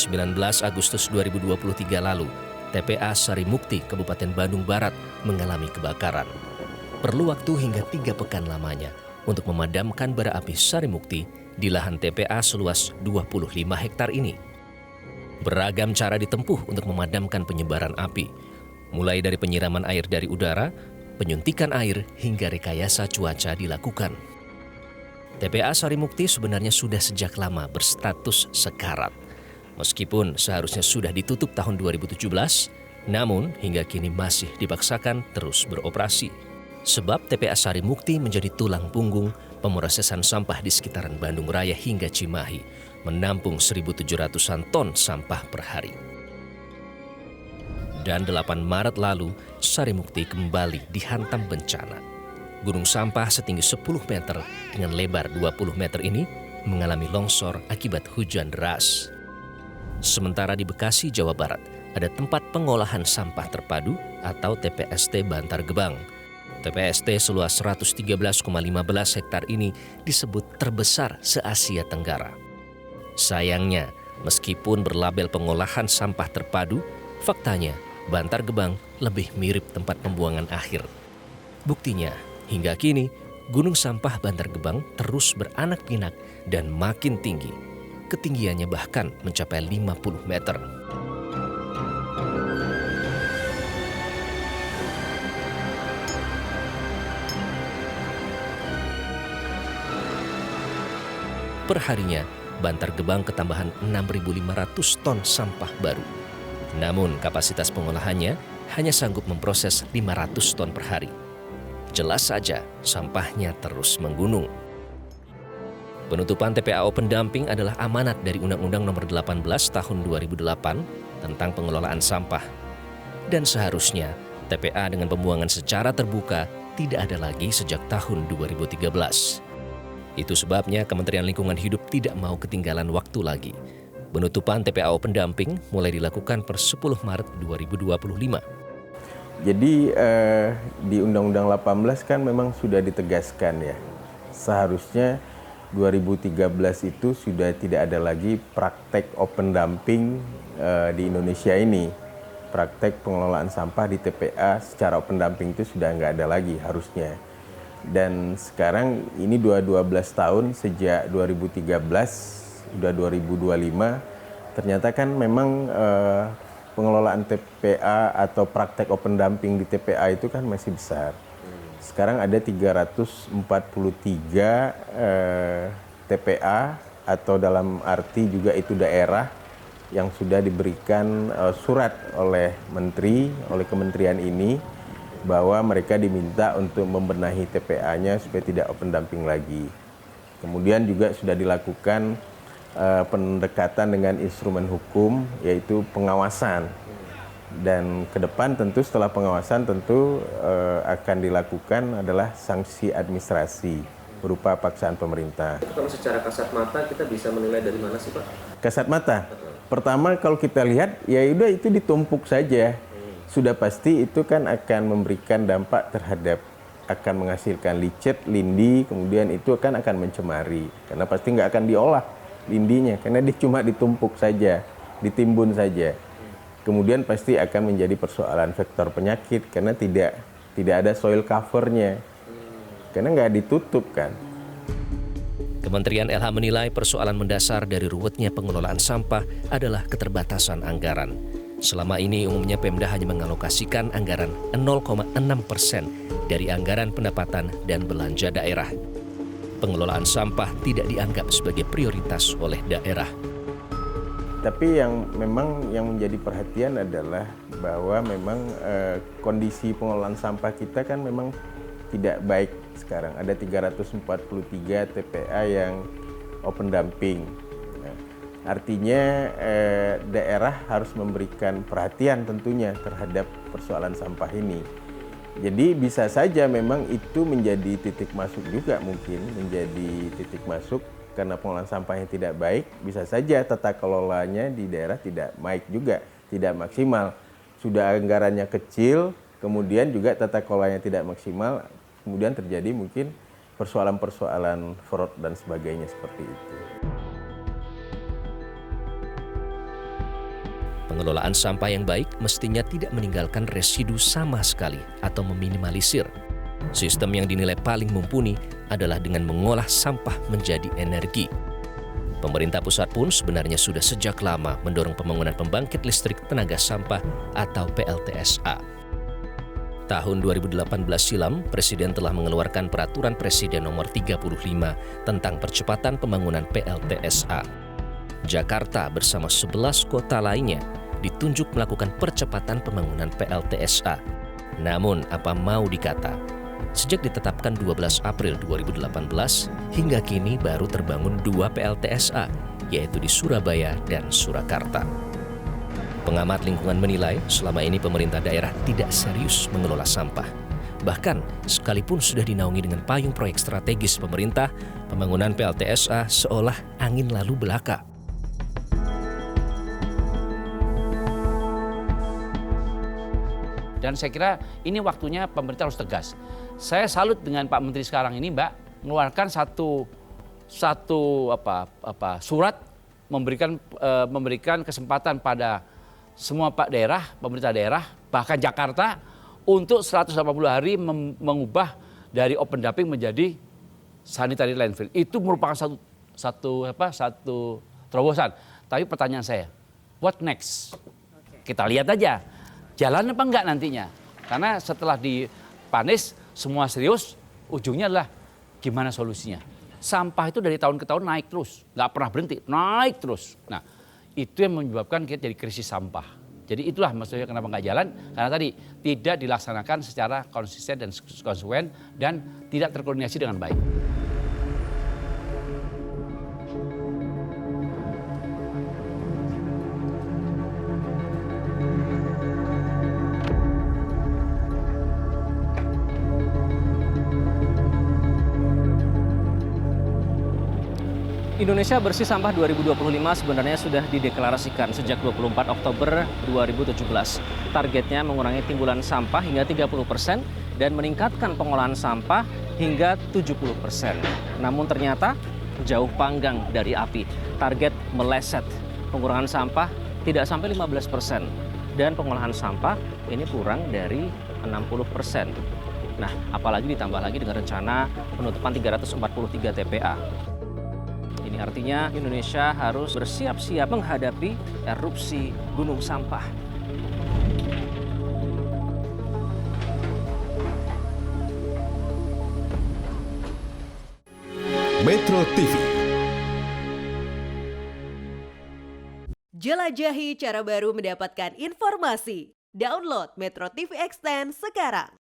19 Agustus 2023 lalu, TPA Sarimukti, Kabupaten Bandung Barat mengalami kebakaran. Perlu waktu hingga 3 pekan lamanya untuk memadamkan bara api Sarimukti di lahan TPA seluas 25 hektar ini. Beragam cara ditempuh untuk memadamkan penyebaran api, mulai dari penyiraman air dari udara, penyuntikan air, hingga rekayasa cuaca dilakukan. TPA Sarimukti sebenarnya sudah sejak lama berstatus sekarat. Meskipun seharusnya sudah ditutup tahun 2017, namun hingga kini masih dipaksakan terus beroperasi. Sebab TPA Sarimukti menjadi tulang punggung pemrosesan sampah di sekitaran Bandung Raya hingga Cimahi, menampung 1.700-an ton sampah per hari. Dan 8 Maret lalu, Sarimukti kembali dihantam bencana. Gunung sampah setinggi 10 meter dengan lebar 20 meter ini mengalami longsor akibat hujan deras. Sementara di Bekasi, Jawa Barat, ada tempat pengolahan sampah terpadu atau TPST Bantar Gebang. TPST seluas 113,15 hektar ini disebut terbesar se-Asia Tenggara. Sayangnya, meskipun berlabel pengolahan sampah terpadu, faktanya Bantar Gebang lebih mirip tempat pembuangan akhir. Buktinya, hingga kini gunung sampah Bantar Gebang terus beranak pinak dan makin tinggi. Ketinggiannya bahkan mencapai 50 meter. Perharinya, Bantar Gebang ketambahan 6.500 ton sampah baru. Namun kapasitas pengolahannya hanya sanggup memproses 500 ton per hari. Jelas saja sampahnya terus menggunung. Penutupan TPAO pendamping adalah amanat dari Undang-Undang Nomor 18 Tahun 2008 tentang pengelolaan sampah. Dan seharusnya TPA dengan pembuangan secara terbuka tidak ada lagi sejak tahun 2013. Itu sebabnya Kementerian Lingkungan Hidup tidak mau ketinggalan waktu lagi. Penutupan TPAO pendamping mulai dilakukan per 10 Maret 2025. Jadi di Undang-Undang 18 kan memang sudah ditegaskan ya. Seharusnya 2013 itu sudah tidak ada lagi praktek open dumping di Indonesia ini. Praktek pengelolaan sampah di TPA secara open dumping itu sudah nggak ada lagi harusnya. Dan sekarang ini 12 tahun sejak 2013, sudah 2025, ternyata kan memang pengelolaan TPA atau praktek open dumping di TPA itu kan masih besar. Sekarang ada 343 TPA atau dalam arti juga itu daerah yang sudah diberikan surat oleh menteri, oleh kementerian ini bahwa mereka diminta untuk membenahi TPA-nya supaya tidak open dumping lagi. Kemudian juga sudah dilakukan pendekatan dengan instrumen hukum yaitu pengawasan. Dan ke depan tentu setelah pengawasan tentu akan dilakukan adalah sanksi administrasi berupa paksaan pemerintah. Kalau secara kasat mata kita bisa menilai dari mana sih Pak? Kasat mata? Pertama kalau kita lihat ya udah itu ditumpuk saja. Sudah pasti itu kan akan memberikan dampak terhadap akan menghasilkan licet, lindi, kemudian itu akan mencemari. Karena pasti nggak akan diolah lindinya karena dia cuma ditumpuk saja, ditimbun saja. Kemudian pasti akan menjadi persoalan vektor penyakit karena tidak ada soil covernya, karena nggak ditutup kan. Kementerian LH menilai persoalan mendasar dari ruwetnya pengelolaan sampah adalah keterbatasan anggaran. Selama ini umumnya Pemda hanya mengalokasikan anggaran 0,6% dari anggaran pendapatan dan belanja daerah. Pengelolaan sampah tidak dianggap sebagai prioritas oleh daerah. Tapi yang memang yang menjadi perhatian adalah bahwa memang kondisi pengelolaan sampah kita kan memang tidak baik sekarang. Ada 343 TPA yang open dumping. Nah, artinya daerah harus memberikan perhatian tentunya terhadap persoalan sampah ini. Jadi bisa saja memang itu menjadi titik masuk juga mungkin, menjadi titik masuk. Karena pengelolaan sampahnya tidak baik, bisa saja tata kelolanya di daerah tidak baik juga, tidak maksimal. Sudah anggarannya kecil, kemudian juga tata kelolanya tidak maksimal, kemudian terjadi mungkin persoalan-persoalan fraud dan sebagainya seperti itu. Pengelolaan sampah yang baik mestinya tidak meninggalkan residu sama sekali atau meminimalisir. Sistem yang dinilai paling mumpuni adalah dengan mengolah sampah menjadi energi. Pemerintah pusat pun sebenarnya sudah sejak lama mendorong pembangunan pembangkit listrik tenaga sampah atau PLTSA. Tahun 2018 silam, Presiden telah mengeluarkan Peraturan Presiden Nomor 35 tentang percepatan pembangunan PLTSA. Jakarta bersama 11 kota lainnya ditunjuk melakukan percepatan pembangunan PLTSA. Namun, apa mau dikata, sejak ditetapkan 12 April 2018, hingga kini baru terbangun 2 PLTSA, yaitu di Surabaya dan Surakarta. Pengamat lingkungan menilai selama ini pemerintah daerah tidak serius mengelola sampah. Bahkan, sekalipun sudah dinaungi dengan payung proyek strategis pemerintah, pembangunan PLTSA seolah angin lalu belaka. Dan saya kira ini waktunya pemerintah harus tegas. Saya salut dengan Pak Menteri sekarang ini, Mbak, mengeluarkan satu surat memberikan kesempatan pada semua Pak daerah, pemerintah daerah, bahkan Jakarta untuk 180 hari mengubah dari open dumping menjadi sanitary landfill. Itu merupakan satu terobosan. Tapi pertanyaan saya, what next? Kita lihat aja. Jalan apa enggak nantinya? Karena setelah dipanis, semua serius, ujungnya adalah gimana solusinya. Sampah itu dari tahun ke tahun naik terus, nggak pernah berhenti, naik terus. Nah, itu yang menyebabkan kita jadi krisis sampah. Jadi itulah maksudnya kenapa nggak jalan, karena tadi tidak dilaksanakan secara konsisten dan konsekuen dan tidak terkoordinasi dengan baik. Indonesia Bersih Sampah 2025 sebenarnya sudah dideklarasikan sejak 24 Oktober 2017. Targetnya mengurangi timbulan sampah hingga 30% dan meningkatkan pengolahan sampah hingga 70%. Namun ternyata jauh panggang dari api. Target meleset. Pengurangan sampah tidak sampai 15% dan pengolahan sampah ini kurang dari 60%. Nah, apalagi ditambah lagi dengan rencana penutupan 343 TPA. Ini artinya Indonesia harus bersiap-siap menghadapi erupsi gunung sampah. Metro TV. Jelajahi cara baru mendapatkan informasi. Download Metro TV Extend sekarang.